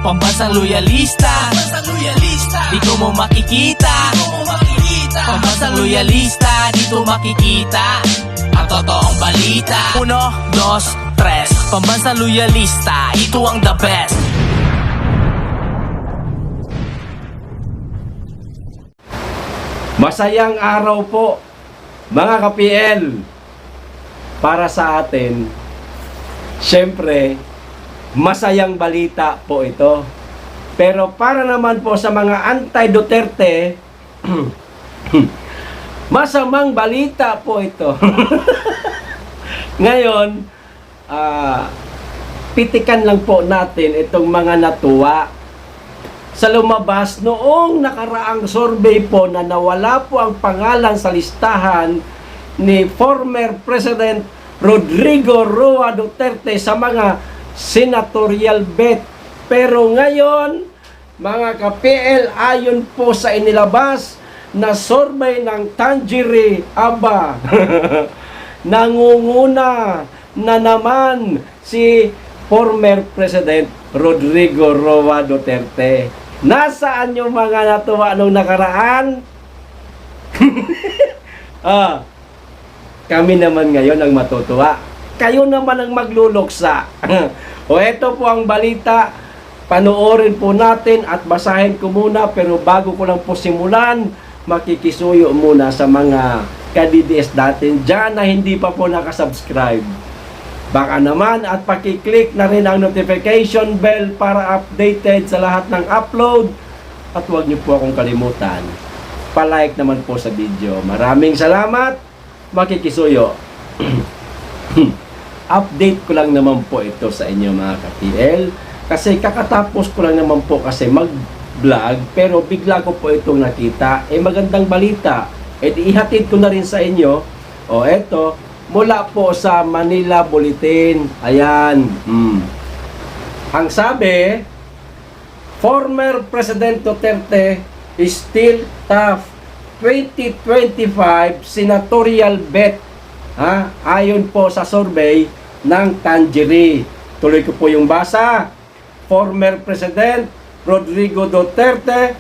Pambansang loyalista, dito mo makikita. Pambansang loyalista, dito makikita ang totoong balita. 1, 2, 3, Pambansang loyalista, ito ang the best. Masayang araw po, mga ka-PL. Para sa atin, syempre, masayang balita po ito. Pero para naman po sa mga anti-Duterte, masamang balita po ito. Ngayon, pitikan lang po natin itong mga natuwa sa lumabas noong nakaraang survey po na nawala po ang pangalan sa listahan ni former President Rodrigo Roa Duterte sa mga senatorial bet. Pero ngayon, mga ka-PL, ayon po sa inilabas na survey ng Tangier, aba, nangunguna na naman si former President Rodrigo Roa Duterte. Nasaan yung mga natuwa nung nakaraan? Kami naman ngayon ang matutuwa. Kayo naman ang magluluksa. O eto po ang balita. Panoorin po natin at basahin ko muna. Pero bago ko lang po simulan, makikisuyo muna sa mga ka-DDS natin dyan na hindi pa po nakasubscribe. Baka naman at pakiclick na rin ang notification bell para updated sa lahat ng upload. At huwag niyo po akong kalimutan, palike naman po sa video. Maraming salamat, makikisuyo. Update ko lang naman po ito sa inyo mga ka-PL. Kasi kakatapos ko lang naman po kasi mag-vlog. Pero bigla ko po itong nakita. Magandang balita. Ihatid ko na rin sa inyo. O eto, mula po sa Manila Bulletin. Ayan. Ang sabi, former President Duterte is still tough. 2025 senatorial bet. Ayon po sa survey ng Tangier. Tuloy ko po yung basa. Former President Rodrigo Duterte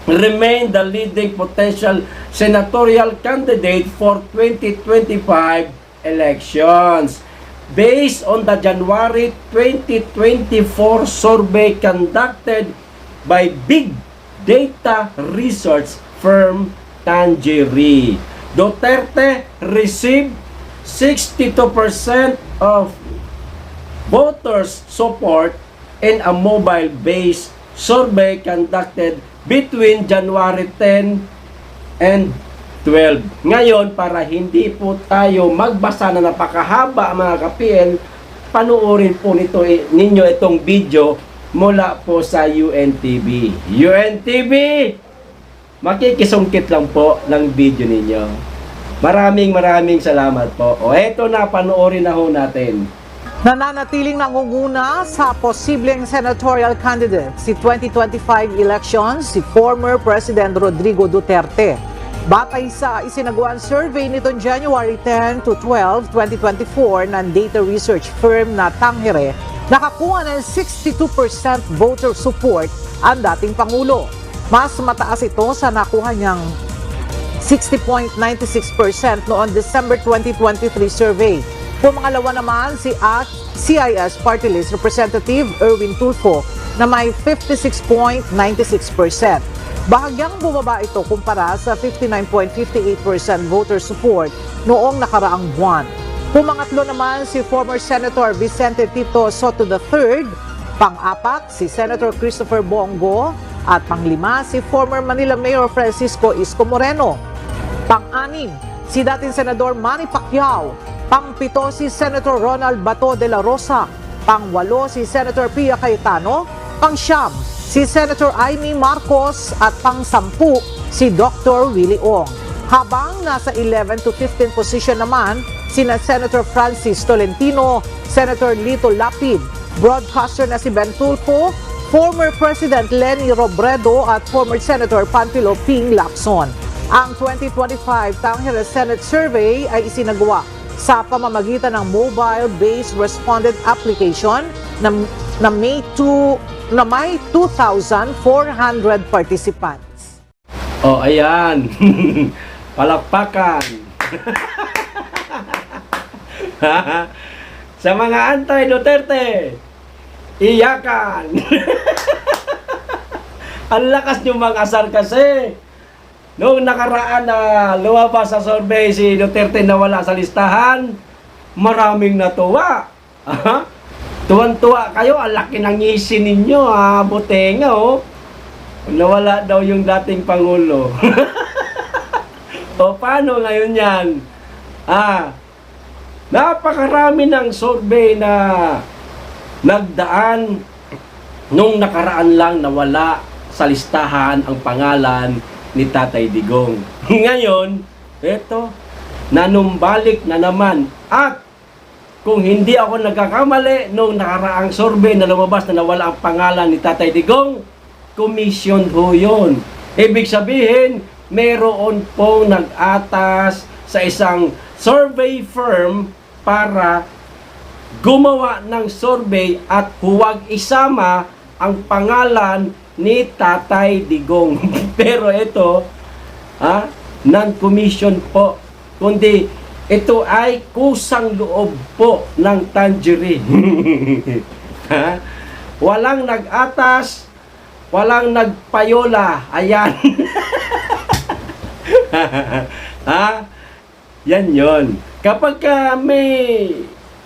remain the leading potential senatorial candidate for 2025 elections. Based on the January 2024 survey conducted by Big Data Research firm Tangier, Duterte received 62% of voters' support in a mobile-based survey conducted between January 10 and 12. Ngayon, para hindi po tayo magbasa na napakahaba mga ka-PL, panuorin po ninyo itong video mula po sa UNTV. UNTV! Makikisungkit lang po ng video ninyo. Maraming salamat po. O eto na, panuorin na ho natin. Nananatiling nangunguna sa posibleng senatorial candidate si 2025 elections si former President Rodrigo Duterte. Batay sa isinagawang survey nitong January 10 to 12, 2024 ng data research firm na Tangier, nakakuha ng 62% voter support ang dating Pangulo. Mas mataas ito sa nakuha niyang 60.96% noong December 2023 survey. Pumangalawa naman si CIS Party List Representative Erwin Tulfo na may 56.96%. Bahagyang bumaba ito kumpara sa 59.58% voter support noong nakaraang buwan. Pumangatlo naman si former Senator Vicente Tito Soto III, pang-apat si Senator Christopher Bongo, at pang-lima si former Manila Mayor Francisco Isko Moreno. Pang-anim si dating Senador Manny Pacquiao. Pang-pito si Senator Ronald Bato de la Rosa. Pang-walo si Senator Pia Cayetano. Pang-siyam si Senator Amy Marcos. At pang-sampu si Dr. Willie Ong. Habang nasa 11 to 15 position naman sina Senator Francis Tolentino, Senator Lito Lapid, broadcaster na si Ben Tulfo, former President Leni Robredo at former Senator Panfilo Ping Lacson. Ang 2025 Tangier Senate Survey ay isinagawa sa pamamagitan ng mobile-based respondent application na na may 2,400 participants. Oh, ayan. Palakpakan. Sa mga anti-Duterte, iyakan. Ang lakas nyo mag-asar kasi. Noong nakaraan na lumabas sa survey si Duterte na wala sa listahan, maraming natuwa. Tuwan-tuwa kayo, ang laki ng ngisi ninyo, butenga, oh. Nawala daw yung dating Pangulo. O paano ngayon yan? Napakarami ng survey na nagdaan nung nakaraan lang na wala sa listahan ang pangalan ni Tatay Digong. Ngayon, eto, nanumbalik na naman. At kung hindi ako nagkakamali, nung nakaraang survey na lumabas na nawala ang pangalan ni Tatay Digong, commission ho yun. Ibig sabihin, meron pong nag-atas sa isang survey firm para gumawa ng survey at huwag isama ang pangalan ni Tatay Digong. Pero ito, non-commission po, kundi ito ay kusang loob po ng Tangerine. Walang nag-atas, walang nagpayola. Ayan. Yan yon. Kapag may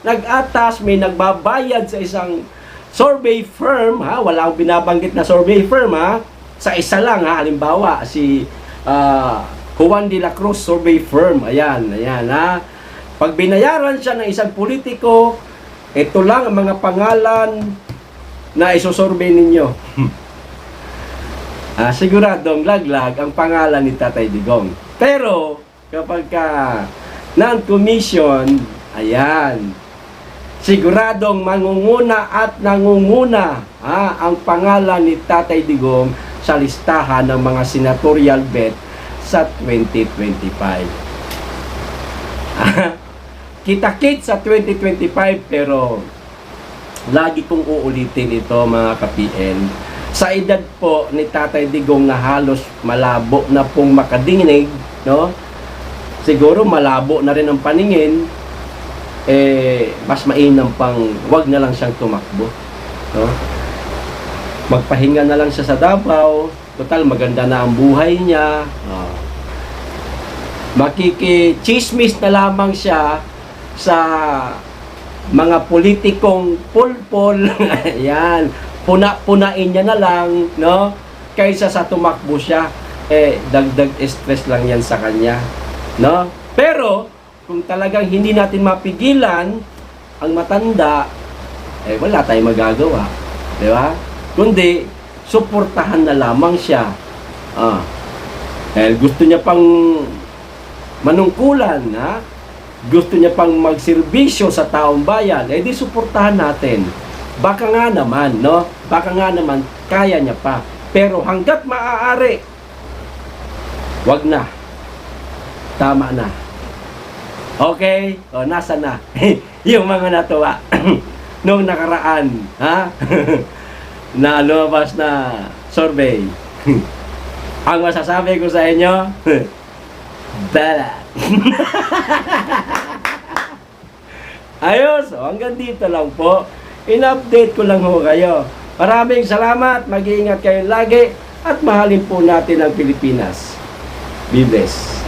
nag-atas, may nagbabayad sa isang survey firm, wala akong binabanggit na survey firm, sa isa lang, halimbawa, si Juan de la Cruz survey firm, ayan, Pag binayaran siya ng isang politiko, ito lang ang mga pangalan na isusurvey ninyo. Siguradong laglag ang pangalan ni Tatay Digong. Pero, kapag non-commission, ayan, siguradong mangunguna at nangunguna ang pangalan ni Tatay Digong sa listahan ng mga senatorial bet sa 2025. Kita-kit sa 2025, pero lagi kong uulitin ito, mga ka-PN. Sa edad po ni Tatay Digong na halos malabo na pong makadinig, no? Siguro malabo na rin ang paningin, mas mainam pang wag na lang siyang tumakbo, no? Magpahinga na lang siya sa Davao, total maganda na ang buhay niya. Makikichismis na lamang siya sa mga politikong pulpol. Ayan, puna-punain niya na lang, no? Kaysa sa tumakbo siya, dagdag stress lang yan sa kanya, no? Pero kung talagang hindi natin mapigilan ang matanda, wala tayong magagawa, di ba? Kundi suportahan na lamang siya. Gusto niya pang manungkulan, gusto niya pang magserbisyo sa taong bayan, di suportahan natin. Baka nga naman, no? Baka nga naman kaya niya pa. Pero hanggat maaari, wag na. Tama na. Okay? Nasa na? Yung mga natuwa nung nakaraan, na lumabas na survey. Ang masasabi ko sa inyo, bala. Ayos, hanggang dito lang po. In-update ko lang ho kayo. Maraming salamat, mag-iingat kayo lagi, at mahalin po natin ang Pilipinas. Be blessed.